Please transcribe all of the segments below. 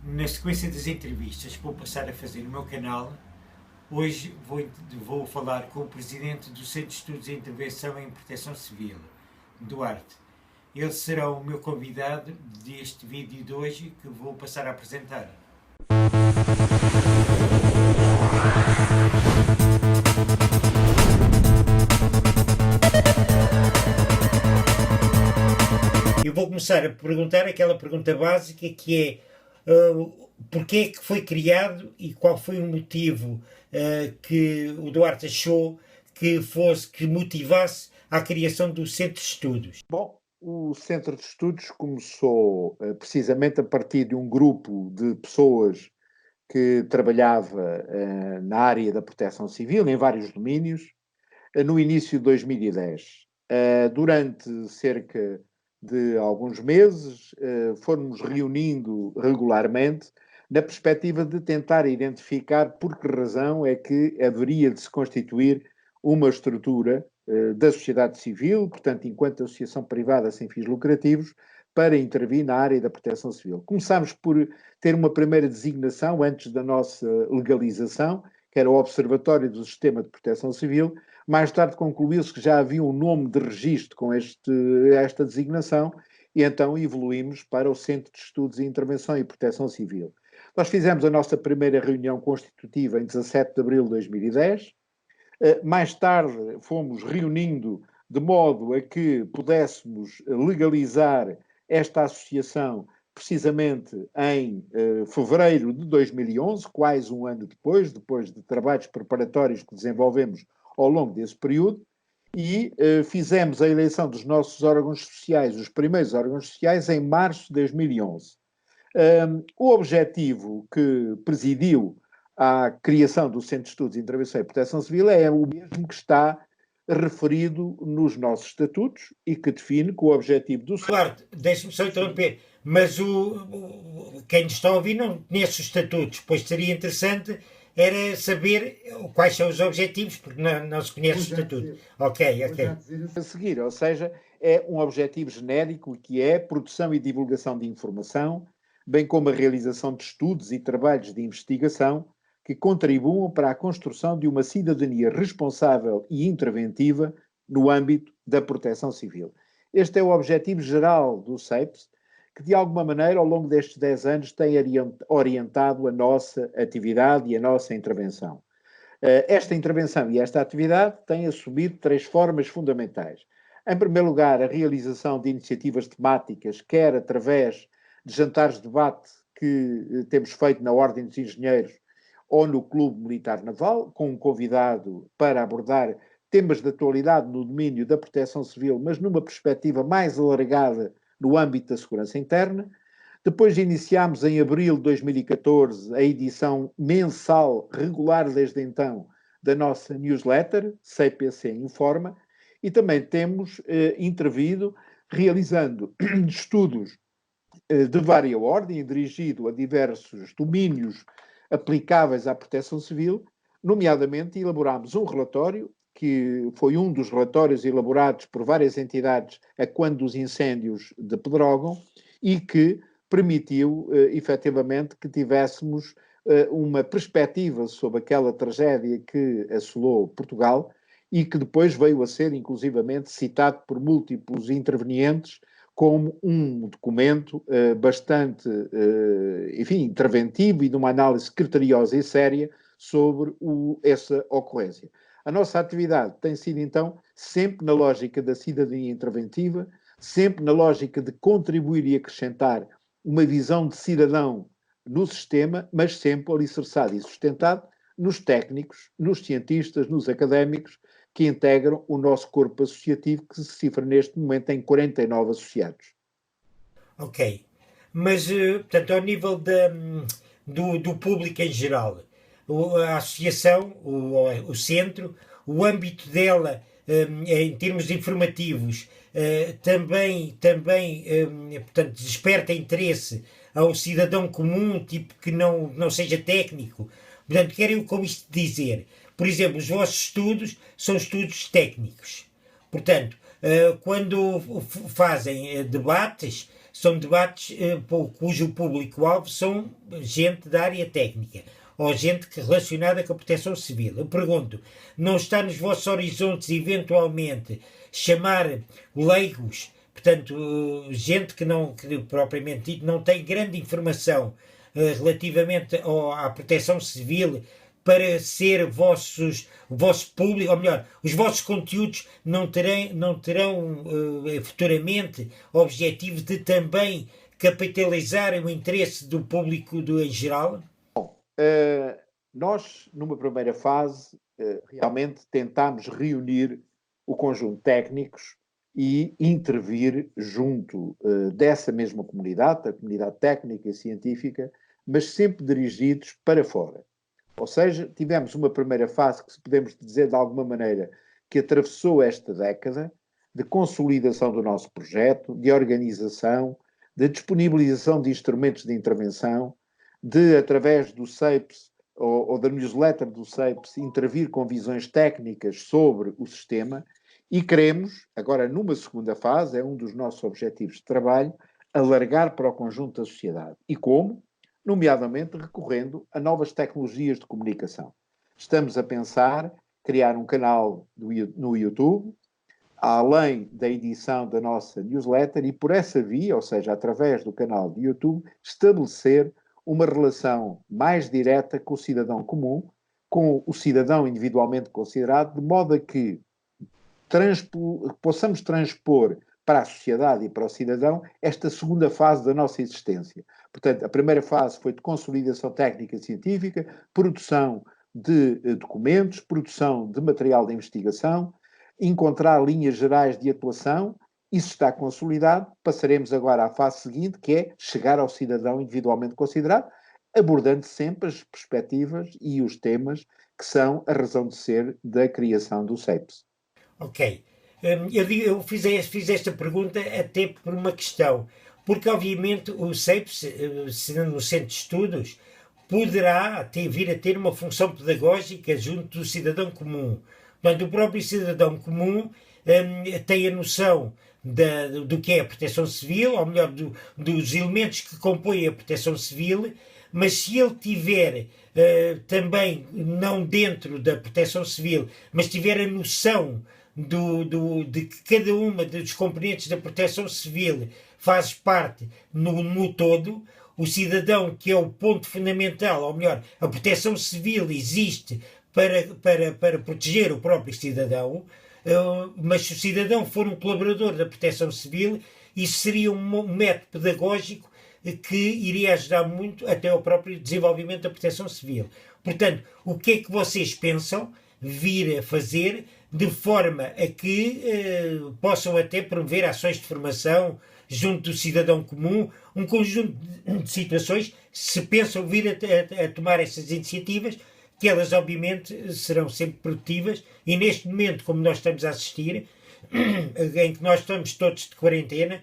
Na sequência das entrevistas que vou passar a fazer no meu canal, hoje vou falar com o presidente do Centro de Estudos e Intervenção em Proteção Civil, Duarte. Ele será o meu convidado deste vídeo de hoje que vou passar a apresentar. Eu vou começar a perguntar aquela pergunta básica que é porquê é que foi criado e qual foi o motivo que o Duarte achou que motivasse a criação do Centro de Estudos. Bom, o Centro de Estudos começou precisamente a partir de um grupo de pessoas que trabalhava na área da proteção civil, em vários domínios, no início de 2010. Durante cerca de alguns meses, fomos reunindo regularmente na perspectiva de tentar identificar por que razão é que haveria de se constituir uma estrutura da sociedade civil, portanto, enquanto associação privada sem fins lucrativos, para intervir na área da proteção civil. Começámos por ter uma primeira designação antes da nossa legalização, que era o Observatório do Sistema de Proteção Civil. Mais tarde concluiu-se que já havia um nome de registro com esta designação e então evoluímos para o Centro de Estudos e Intervenção e Proteção Civil. Nós fizemos a nossa primeira reunião constitutiva em 17 de abril de 2010. Mais tarde fomos reunindo de modo a que pudéssemos legalizar esta associação precisamente em fevereiro de 2011, quase um ano depois de trabalhos preparatórios que desenvolvemos ao longo desse período, e fizemos a eleição dos nossos órgãos sociais, os primeiros órgãos sociais, em março de 2011. O objetivo que presidiu à criação do Centro de Estudos, Intervenção e Proteção Civil é o mesmo que está referido nos nossos estatutos e que define que o objetivo do... Duarte, deixe-me só interromper, mas quem nos está a ouvir não conhece os estatutos, pois seria interessante era saber quais são os objetivos, porque não se conhece o estatuto. Ok. A seguir, ou seja, é um objetivo genérico que é produção e divulgação de informação, bem como a realização de estudos e trabalhos de investigação que contribuam para a construção de uma cidadania responsável e interventiva no âmbito da proteção civil. Este é o objetivo geral do CEIPS, que de alguma maneira, ao longo destes 10 anos, tem orientado a nossa atividade e a nossa intervenção. Esta intervenção e esta atividade têm assumido 3 formas fundamentais. Em primeiro lugar, a realização de iniciativas temáticas, quer através de jantares de debate que temos feito na Ordem dos Engenheiros ou no Clube Militar Naval, com um convidado para abordar temas de atualidade no domínio da proteção civil, mas numa perspectiva mais alargada no âmbito da segurança interna. Depois iniciámos em abril de 2014 a edição mensal, regular desde então, da nossa newsletter, CPC Informa, e também temos intervido realizando estudos de vária ordem, dirigido a diversos domínios aplicáveis à proteção civil, nomeadamente elaborámos um relatório, que foi um dos relatórios elaborados por várias entidades a quando dos incêndios de Pedrógão e que permitiu, efetivamente, que tivéssemos uma perspectiva sobre aquela tragédia que assolou Portugal e que depois veio a ser, inclusivamente, citado por múltiplos intervenientes como um documento bastante, interventivo e de uma análise criteriosa e séria sobre essa ocorrência. A nossa atividade tem sido, então, sempre na lógica da cidadania interventiva, sempre na lógica de contribuir e acrescentar uma visão de cidadão no sistema, mas sempre alicerçado e sustentado nos técnicos, nos cientistas, nos académicos que integram o nosso corpo associativo, que se cifra neste momento em 49 associados. Ok. Mas, portanto, ao nível do público em geral, a associação, o centro, o âmbito dela, em termos informativos, também portanto, desperta interesse ao cidadão comum, tipo que não seja técnico. Portanto, quero com isto dizer, por exemplo, os vossos estudos são estudos técnicos. Portanto, quando fazem debates, são debates cujo público-alvo são gente da área técnica ou gente relacionada com a proteção civil. Eu pergunto, não está nos vossos horizontes eventualmente chamar leigos, portanto, gente que propriamente dito não tem grande informação relativamente à proteção civil, para ser o vosso público, ou melhor, os vossos conteúdos não terão futuramente o objetivo de também capitalizar o interesse do público em geral? Nós, numa primeira fase, realmente tentámos reunir o conjunto de técnicos e intervir junto dessa mesma comunidade, a comunidade técnica e científica, mas sempre dirigidos para fora. Ou seja, tivemos uma primeira fase que, se podemos dizer de alguma maneira, que atravessou esta década de consolidação do nosso projeto, de organização, de disponibilização de instrumentos de intervenção, de, através do SEIPS ou da newsletter do SEIPS, intervir com visões técnicas sobre o sistema e queremos, agora numa segunda fase, é um dos nossos objetivos de trabalho, alargar para o conjunto da sociedade. E como? Nomeadamente recorrendo a novas tecnologias de comunicação. Estamos a pensar criar um canal no YouTube, além da edição da nossa newsletter, e por essa via, ou seja, através do canal de YouTube, estabelecer uma relação mais direta com o cidadão comum, com o cidadão individualmente considerado, de modo a que possamos transpor para a sociedade e para o cidadão esta segunda fase da nossa existência. Portanto, a primeira fase foi de consolidação técnica e científica, produção de documentos, produção de material de investigação, encontrar linhas gerais de atuação. Isso está consolidado. Passaremos agora à fase seguinte, que é chegar ao cidadão individualmente considerado, abordando sempre as perspectivas e os temas que são a razão de ser da criação do SEIPS. Ok. Eu fiz esta pergunta até por uma questão, porque obviamente o SEIPS, no Centro de Estudos, poderá vir a ter uma função pedagógica junto do cidadão comum. Portanto, o próprio cidadão comum tem a noção do que é a proteção civil, ou melhor, dos elementos que compõem a proteção civil, mas se ele tiver também, não dentro da proteção civil, mas tiver a noção de que cada uma dos componentes da proteção civil faz parte no todo, o cidadão, que é o ponto fundamental, ou melhor, a proteção civil existe para proteger o próprio cidadão, mas se o cidadão for um colaborador da proteção civil, isso seria um método pedagógico que iria ajudar muito até ao próprio desenvolvimento da proteção civil. Portanto, o que é que vocês pensam vir a fazer de forma a que possam até promover ações de formação junto do cidadão comum, um conjunto de situações, se pensam vir a tomar essas iniciativas, que elas obviamente serão sempre produtivas, e neste momento, como nós estamos a assistir, em que nós estamos todos de quarentena,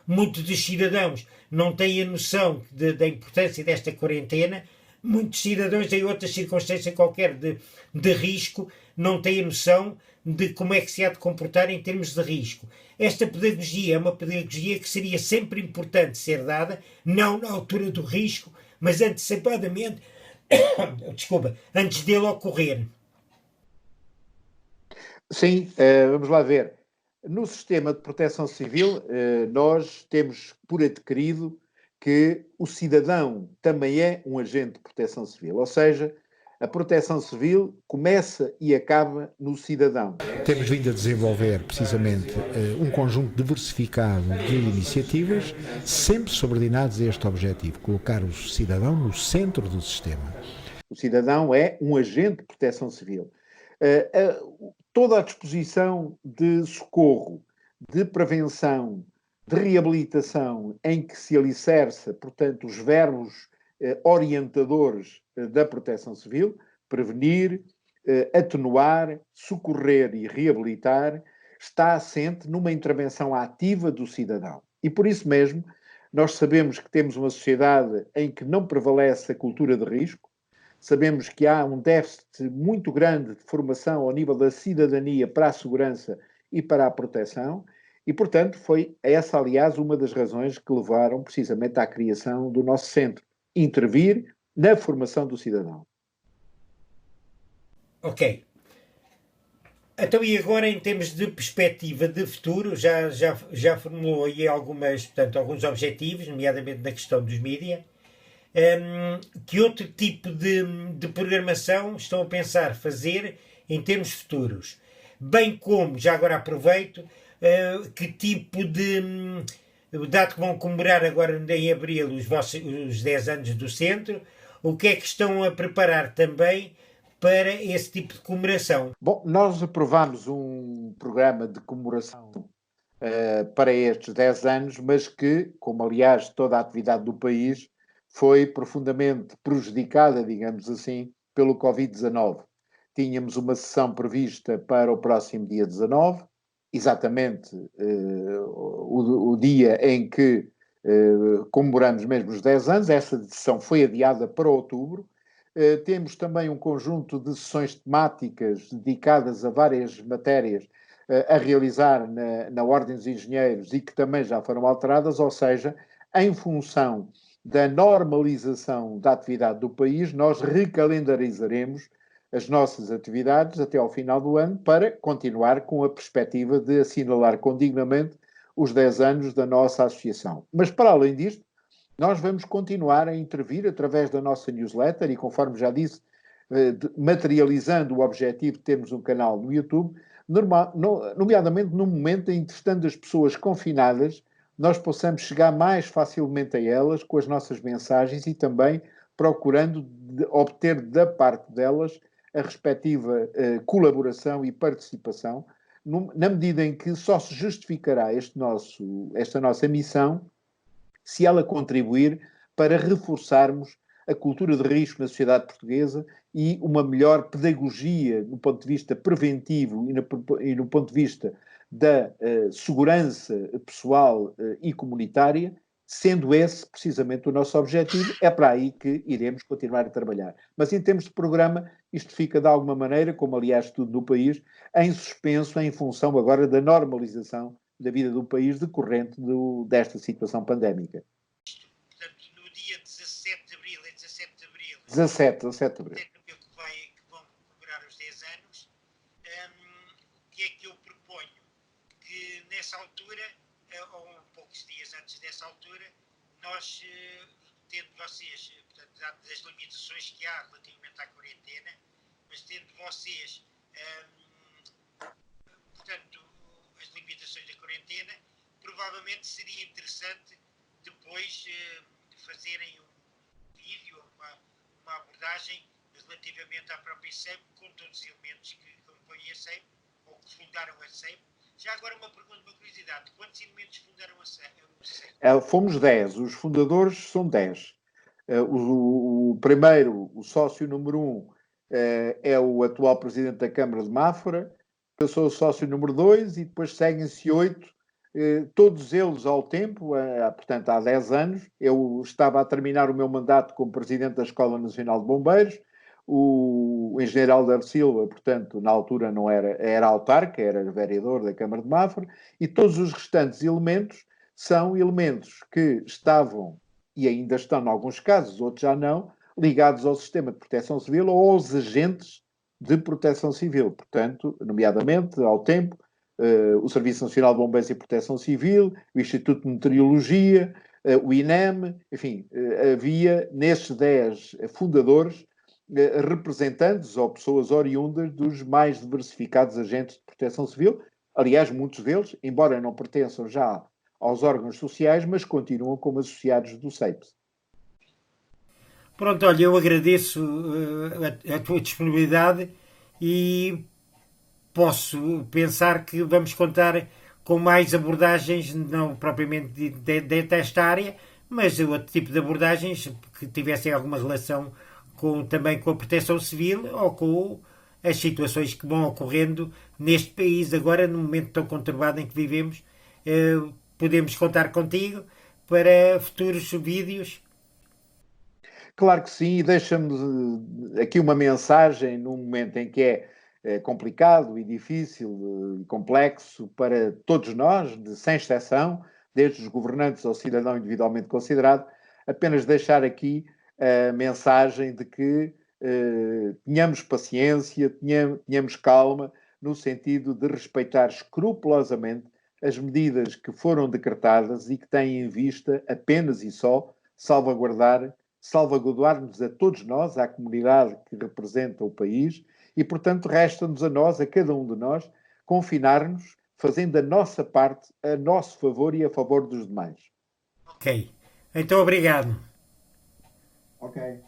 muitos dos cidadãos não têm a noção da importância desta quarentena, muitos cidadãos em outras circunstâncias qualquer de risco não têm a noção de como é que se há de comportar em termos de risco. Esta pedagogia é uma pedagogia que seria sempre importante ser dada, não na altura do risco, mas antecipadamente, desculpa, antes dele ocorrer. Sim, vamos lá ver. No sistema de proteção civil, nós temos por adquirido que o cidadão também é um agente de proteção civil, ou seja, a proteção civil começa e acaba no cidadão. Temos vindo a desenvolver, precisamente, um conjunto diversificado de iniciativas, sempre subordinados a este objetivo, colocar o cidadão no centro do sistema. O cidadão é um agente de proteção civil. Toda a disposição de socorro, de prevenção, de reabilitação, em que se alicerça, portanto, os verbos orientadores da proteção civil, prevenir, atenuar, socorrer e reabilitar, está assente numa intervenção ativa do cidadão. E por isso mesmo, nós sabemos que temos uma sociedade em que não prevalece a cultura de risco, sabemos que há um déficit muito grande de formação ao nível da cidadania para a segurança e para a proteção, E, portanto, foi essa, aliás, uma das razões que levaram precisamente à criação do nosso centro. Intervir na formação do cidadão. Ok. Então, e agora, em termos de perspectiva de futuro, já formulou aí alguns objetivos, nomeadamente na questão dos mídias. Que outro tipo de programação estão a pensar fazer em termos futuros? Bem como, já agora aproveito, que tipo dado que vão comemorar agora em abril os 10 anos do centro, o que é que estão a preparar também para esse tipo de comemoração? Bom, nós aprovámos um programa de comemoração para estes 10 anos, mas que, como aliás toda a atividade do país, foi profundamente prejudicada, digamos assim, pelo Covid-19. Tínhamos uma sessão prevista para o próximo dia 19, exatamente o dia em que comemoramos mesmo os 10 anos. Essa sessão foi adiada para outubro. Temos também um conjunto de sessões temáticas dedicadas a várias matérias a realizar na Ordem dos Engenheiros e que também já foram alteradas, ou seja, em função da normalização da atividade do país, nós recalendarizaremos as nossas atividades até ao final do ano para continuar com a perspectiva de assinalar condignamente os 10 anos da nossa associação. Mas, para além disto, nós vamos continuar a intervir através da nossa newsletter e, conforme já disse, materializando o objetivo de termos um canal no YouTube, nomeadamente no momento em que, estando as pessoas confinadas, nós possamos chegar mais facilmente a elas com as nossas mensagens e também procurando obter da parte delas a respectiva colaboração e participação, na medida em que só se justificará esta nossa missão se ela contribuir para reforçarmos a cultura de risco na sociedade portuguesa e uma melhor pedagogia no ponto de vista preventivo e no ponto de vista da segurança pessoal e comunitária, sendo esse precisamente o nosso objetivo. É para aí que iremos continuar a trabalhar. Mas em termos de programa, isto fica de alguma maneira, como aliás tudo no país, em suspenso em função agora da normalização da vida do país decorrente desta situação pandémica. Portanto, no dia 17 de abril, 17 de abril. Que vão comemorar os 10 anos, o que é que eu proponho? Que nessa altura, ou poucos dias antes dessa altura, nós, tendo vocês, portanto, das limitações que há relativamente à quarentena, mas tendo vocês, portanto, as limitações da quarentena, provavelmente seria interessante depois fazerem um vídeo, uma abordagem relativamente à própria SEIP, com todos os elementos que compõem a SEIP, ou que fundaram a SEIP. Já agora uma pergunta, uma curiosidade, quantos elementos fundaram a SEIP? Fomos 10, os fundadores são 10. O primeiro, o sócio número 1, é o atual presidente da Câmara de Mafra. Eu sou o sócio número 2 e depois seguem-se 8, todos eles ao tempo, portanto há 10 anos. Eu estava a terminar o meu mandato como presidente da Escola Nacional de Bombeiros. O engenheiro Alder Silva, portanto, na altura não era autarca, era vereador da Câmara de Mafra, e todos os restantes elementos são elementos que estavam, e ainda estão em alguns casos, outros já não, ligados ao sistema de proteção civil ou aos agentes de proteção civil, portanto, nomeadamente, ao tempo, o Serviço Nacional de Bombeiros e Proteção Civil, o Instituto de Meteorologia, o INEM, enfim, havia nestes 10 fundadores representantes ou pessoas oriundas dos mais diversificados agentes de proteção civil. Aliás, muitos deles, embora não pertençam já aos órgãos sociais, mas continuam como associados do SEIPS. Pronto, olha, eu agradeço a tua disponibilidade e posso pensar que vamos contar com mais abordagens, não propriamente desta área, mas outro tipo de abordagens que tivessem alguma relação também com a proteção civil ou com as situações que vão ocorrendo neste país agora, no momento tão conturbado em que vivemos. Podemos contar contigo para futuros vídeos. Claro que sim, e deixa-me aqui uma mensagem num momento em que é complicado e difícil e complexo para todos nós, sem exceção, desde os governantes ao cidadão individualmente considerado, apenas deixar aqui a mensagem de que tenhamos paciência, tenhamos calma, no sentido de respeitar escrupulosamente as medidas que foram decretadas e que têm em vista apenas e só salvaguardar-nos a todos nós, à comunidade que representa o país, e, portanto, resta-nos a nós, a cada um de nós, confinar-nos, fazendo a nossa parte a nosso favor e a favor dos demais. Ok. Então, obrigado. Ok.